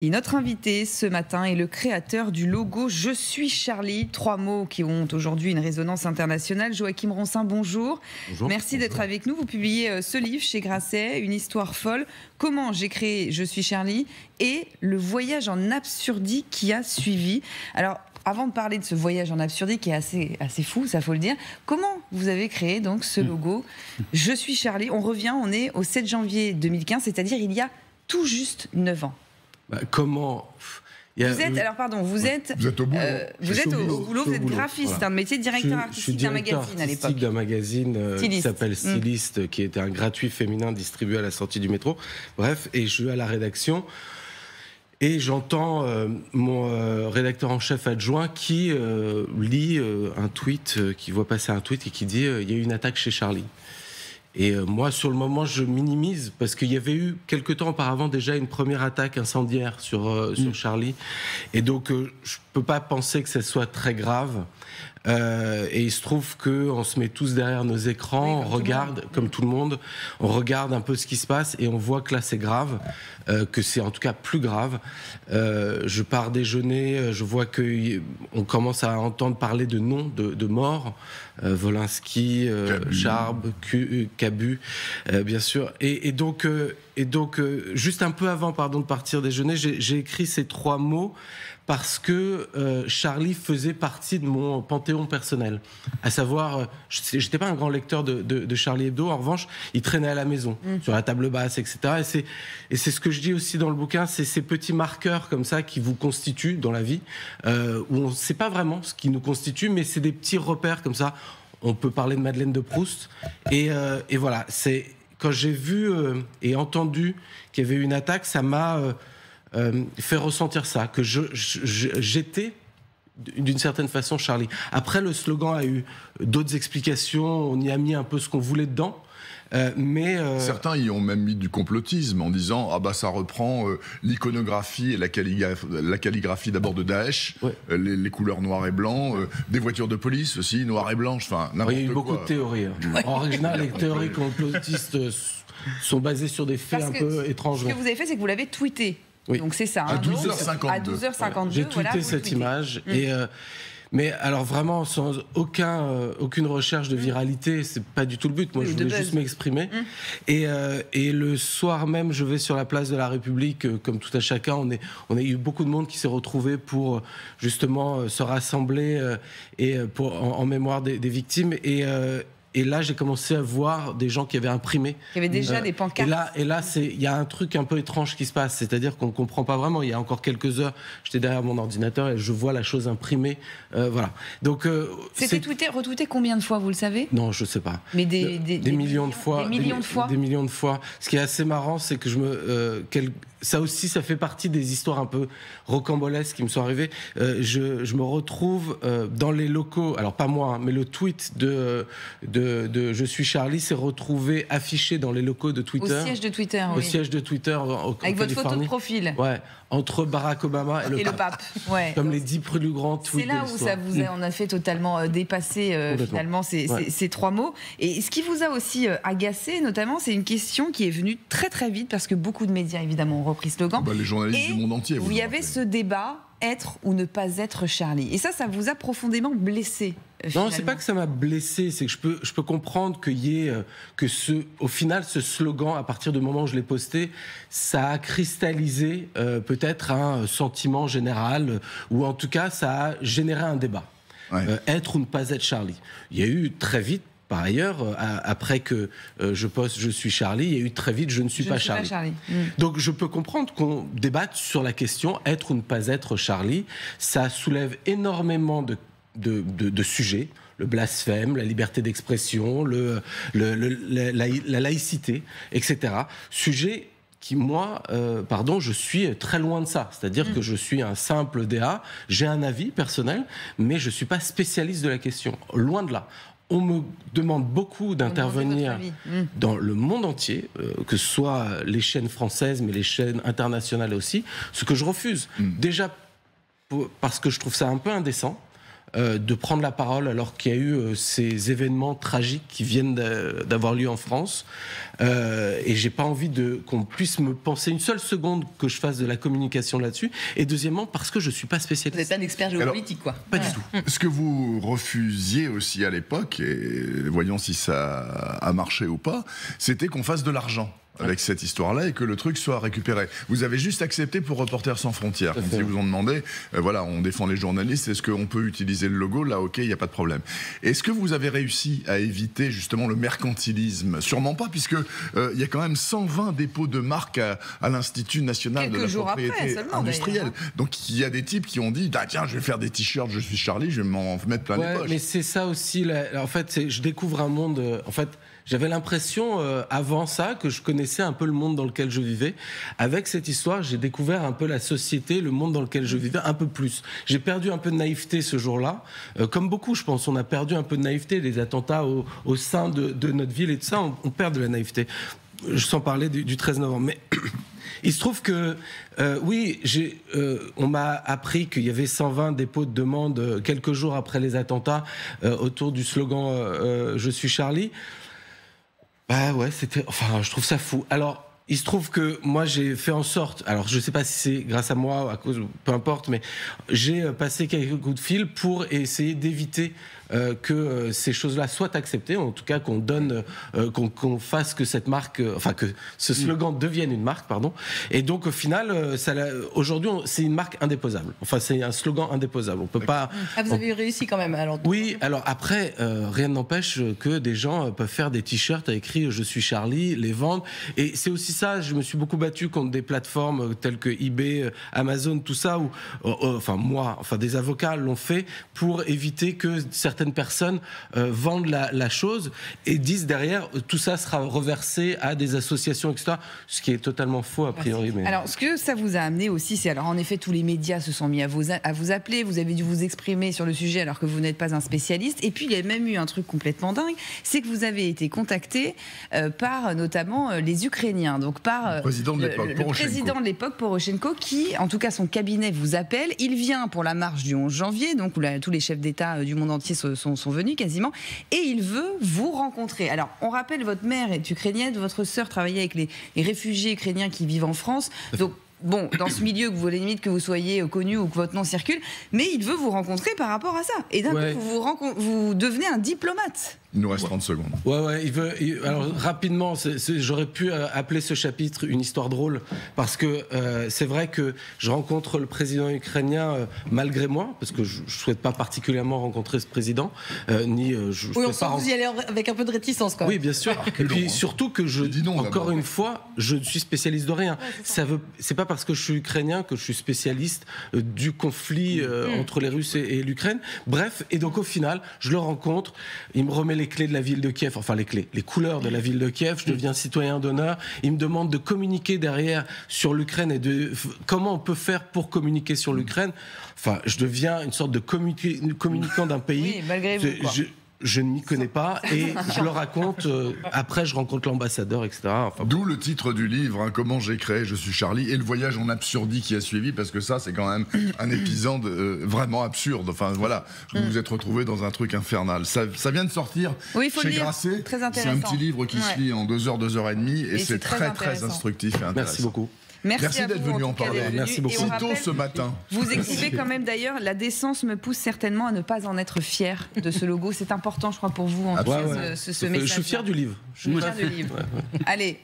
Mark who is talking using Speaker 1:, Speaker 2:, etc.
Speaker 1: Et notre invité ce matin est le créateur du logo « Je suis Charlie ». 3 mots qui ont aujourd'hui une résonance internationale. Joachim Ronsin, bonjour.
Speaker 2: Bonjour.
Speaker 1: Merci d'être avec nous. Vous publiez ce livre chez Grasset, Une histoire folle. Comment j'ai créé « Je suis Charlie » et le voyage en absurdie qui a suivi. Alors, avant de parler de ce voyage en absurdie qui est assez fou, ça faut le dire, comment vous avez créé donc ce logo « Je suis Charlie ». On revient, on est au 7 janvier 2015, c'est-à-dire il y a tout juste 9 ans.
Speaker 2: Comment
Speaker 1: vous êtes au boulot. Vous êtes au boulot, vous êtes graphiste, voilà. Un métier de directeur artistique d'un magazine à l'époque.
Speaker 2: D'un magazine qui s'appelle Styliste, qui était un gratuit féminin distribué à la sortie du métro. Bref, et je suis à la rédaction. Et j'entends mon rédacteur en chef adjoint qui lit un tweet, qui voit passer un tweet et qui dit il y a eu une attaque chez Charlie. Et moi, sur le moment, je minimise parce qu'il y avait eu quelque temps auparavant déjà une première attaque incendiaire sur Charlie. Et donc, je peux pas penser que ça soit très grave. Et il se trouve qu'on se met tous derrière nos écrans, on regarde, comme tout le monde, on regarde un peu ce qui se passe et on voit que là c'est grave, que c'est en tout cas plus grave. Je pars déjeuner, je vois qu'on commence à entendre parler de noms de morts, Volinsky, Charb, Cabu, bien sûr. Et donc, juste un peu avant, de partir déjeuner, j'ai écrit ces 3 mots parce que Charlie faisait partie de mon panthéon personnel. À savoir, j'étais pas un grand lecteur de Charlie Hebdo, en revanche, il traînait à la maison, sur la table basse, etc. Et c'est ce que je dis aussi dans le bouquin, c'est ces petits marqueurs comme ça qui vous constituent dans la vie, où on ne sait pas vraiment ce qui nous constitue, mais c'est des petits repères comme ça. On peut parler de Madeleine de Proust. Et voilà, quand j'ai vu et entendu qu'il y avait une attaque, ça m'a fait ressentir ça, que j'étais d'une certaine façon Charlie. Après, le slogan a eu d'autres explications, on y a mis un peu ce qu'on voulait dedans.
Speaker 3: Certains y ont même mis du complotisme en disant ah bah ça reprend l'iconographie et la calligraphie d'abord de Daesh, ouais. les couleurs noir et blanc, des voitures de police aussi noir et blanche, enfin n'importe quoi.
Speaker 2: Il y a eu beaucoup de théories. Ouais. En règle générale, les théories complotistes sont basées sur des faits un peu étranges.
Speaker 1: Ce que vous avez fait, c'est que vous l'avez tweeté. Oui. Donc c'est ça.
Speaker 3: À 12h52.
Speaker 1: À 12h52.
Speaker 2: J'ai tweeté cette image. Mais alors vraiment, sans aucune recherche de viralité, c'est pas du tout le but. Moi, je voulais juste m'exprimer. Et le soir même, je vais sur la place de la République, comme tout à chacun. On a eu beaucoup de monde qui s'est retrouvé pour justement se rassembler en mémoire des victimes. Et là, j'ai commencé à voir des gens qui avaient imprimé.
Speaker 1: Il y avait déjà des pancartes.
Speaker 2: Et là, il y a un truc un peu étrange qui se passe. C'est-à-dire qu'on ne comprend pas vraiment. Il y a encore quelques heures, j'étais derrière mon ordinateur et je vois la chose imprimée. Voilà. Donc,
Speaker 1: c'était retweeté combien de fois, vous le savez?
Speaker 2: Non, je ne sais pas.
Speaker 1: Mais
Speaker 2: des millions de fois.
Speaker 1: Des millions de fois.
Speaker 2: Des millions de fois. Ce qui est assez marrant, c'est que ça aussi, ça fait partie des histoires un peu rocambolesques qui me sont arrivées. Je me retrouve dans les locaux, alors pas moi, hein, mais le tweet de Je suis Charlie s'est retrouvé affiché dans les locaux de Twitter.
Speaker 1: Au siège de Twitter, oui.
Speaker 2: Au siège de Twitter en
Speaker 1: avec votre photo de profil.
Speaker 2: Ouais, entre Barack Obama et le pape.
Speaker 1: Ouais.
Speaker 2: Comme les 10 plus grands tweets.
Speaker 1: C'est là où ça vous a fait totalement dépasser finalement ces 3 mots. Et ce qui vous a aussi agacé, notamment, c'est une question qui est venue très très vite parce que beaucoup de médias, évidemment, ont repris ce slogan.
Speaker 3: Les journalistes du monde entier.
Speaker 1: Où il y avait ce débat, être ou ne pas être Charlie. Et ça vous a profondément blessé.
Speaker 2: Non, c'est pas que ça m'a blessé, c'est que je peux comprendre au final, ce slogan, à partir du moment où je l'ai posté, ça a cristallisé peut-être un sentiment général, ou en tout cas, ça a généré un débat. Ouais. Être ou ne pas être Charlie. Il y a eu très vite, par ailleurs, après que je poste « Je suis Charlie », il y a eu très vite « Je ne suis pas Charlie ». Donc je peux comprendre qu'on débatte sur la question « Être ou ne pas être Charlie ». Ça soulève énormément de sujets, le blasphème, la liberté d'expression, la laïcité, etc. Sujets qui, moi, je suis très loin de ça. C'est-à-dire que je suis un simple DA, j'ai un avis personnel, mais je ne suis pas spécialiste de la question. Loin de là. On me demande beaucoup d'intervenir dans le monde entier, que ce soit les chaînes françaises, mais les chaînes internationales aussi, ce que je refuse. Déjà parce que je trouve ça un peu indécent. de prendre la parole alors qu'il y a eu ces événements tragiques qui viennent d'avoir lieu en France. Et j'ai pas envie qu'on puisse me penser une seule seconde que je fasse de la communication là-dessus. Et deuxièmement, parce que je suis pas spécialiste.
Speaker 4: Vous n'êtes pas un expert géopolitique, quoi.
Speaker 2: Pas du tout.
Speaker 3: Ce que vous refusiez aussi à l'époque, et voyons si ça a marché ou pas, c'était qu'on fasse de l'argent avec cette histoire-là et que le truc soit récupéré. Vous avez juste accepté pour Reporters sans frontières. Quand ils vous ont demandé, voilà, on défend les journalistes, est-ce qu'on peut utiliser le logo? Là, ok, il n'y a pas de problème. Est-ce que vous avez réussi à éviter justement le mercantilisme? Sûrement pas, puisque il y a quand même 120 dépôts de marques à l'Institut national de la propriété industrielle. Donc il y a des types qui ont dit, ah, tiens, je vais faire des t-shirts, je suis Charlie, je vais m'en mettre plein les poches.
Speaker 2: Mais c'est ça aussi. En fait, je découvre un monde. En fait, j'avais l'impression, avant ça, que je connaissais un peu le monde dans lequel je vivais. Avec cette histoire, j'ai découvert un peu la société, le monde dans lequel je vivais, un peu plus. J'ai perdu un peu de naïveté ce jour-là. Comme beaucoup, je pense, on a perdu un peu de naïveté. Les attentats au sein de notre ville et tout ça, on perd de la naïveté. Sans parler du 13 novembre. Mais il se trouve que, oui, on m'a appris qu'il y avait 120 dépôts de demande quelques jours après les attentats autour du slogan « Je suis Charlie ». Bah ouais, je trouve ça fou. Alors, il se trouve que moi, j'ai fait en sorte, alors je ne sais pas si c'est grâce à moi, à cause, peu importe, mais j'ai passé quelques coups de fil pour essayer d'éviter que ces choses-là soient acceptées, en tout cas qu'on donne, qu'on fasse que cette marque, que ce slogan devienne une marque, pardon. Et donc au final, aujourd'hui, c'est une marque indéposable. Enfin, c'est un slogan indéposable. On peut pas.
Speaker 4: Ah, vous avez réussi quand même, alors.
Speaker 2: Oui, alors après, rien n'empêche que des gens peuvent faire des t-shirts écrits "Je suis Charlie", les vendre. Et c'est aussi ça. Je me suis beaucoup battu contre des plateformes telles que eBay, Amazon, tout ça, où, des avocats l'ont fait pour éviter que certaines personnes vendent la chose et disent derrière tout ça sera reversé à des associations, etc. Ce qui est totalement faux a priori. Mais...
Speaker 1: Alors, ce que ça vous a amené aussi, c'est en effet tous les médias se sont mis à vous appeler. Vous avez dû vous exprimer sur le sujet alors que vous n'êtes pas un spécialiste. Et puis il y a même eu un truc complètement dingue, c'est que vous avez été contacté par notamment les Ukrainiens, donc par
Speaker 3: le président de
Speaker 1: l'époque, Poroshenko, qui, en tout cas, son cabinet vous appelle. Il vient pour la marche du 11 janvier, donc où tous les chefs d'État du monde entier sont venus quasiment, et il veut vous rencontrer. Alors, on rappelle, votre mère est ukrainienne, votre sœur travaillait avec les réfugiés ukrainiens qui vivent en France, donc bon, dans ce milieu, que vous voulez limite que vous soyez connu ou que votre nom circule, mais il veut vous rencontrer par rapport à ça. Et d'un coup, vous devenez un diplomate.
Speaker 3: Il nous reste 30 secondes.
Speaker 2: Alors, rapidement, j'aurais pu appeler ce chapitre une histoire drôle, parce que c'est vrai que je rencontre le président ukrainien malgré moi, parce que je ne souhaite pas particulièrement rencontrer ce président,
Speaker 4: on sent que vous y allez avec un peu de réticence, quand même.
Speaker 2: Oui, bien sûr. Et puis surtout que encore une fois, je ne suis spécialiste de rien. C'est pas parce que je suis ukrainien que je suis spécialiste du conflit entre les Russes et l'Ukraine. Bref, et donc au final, je le rencontre, il me remet les clés de la ville de Kiev, les couleurs de la ville de Kiev, je deviens citoyen d'honneur, il me demande de communiquer derrière sur l'Ukraine et de comment on peut faire pour communiquer sur l'Ukraine. Enfin, je deviens une sorte de communicant d'un pays.
Speaker 1: Oui, malgré vous, quoi.
Speaker 2: Je ne m'y connais pas et je le raconte. Après, je rencontre l'ambassadeur, etc.
Speaker 3: D'où le titre du livre, Comment j'ai créé Je suis Charlie, et le voyage en absurdie qui a suivi, parce que ça, c'est quand même un épisode vraiment absurde. Enfin, voilà, vous vous êtes retrouvé dans un truc infernal. Ça vient de sortir chez Grasset. C'est un petit livre qui se lit en 2 heures, 2 heures et demie, et c'est très, très instructif et intéressant.
Speaker 2: Merci beaucoup.
Speaker 1: Merci
Speaker 3: d'être venu en parler.
Speaker 2: Merci beaucoup.
Speaker 3: C'est tôt ce matin.
Speaker 1: Vous écrivez quand même d'ailleurs, la décence me pousse certainement à ne pas en être fier de ce logo. C'est important, je crois, pour vous, ce message.
Speaker 2: Je suis fier du livre.
Speaker 1: Allez.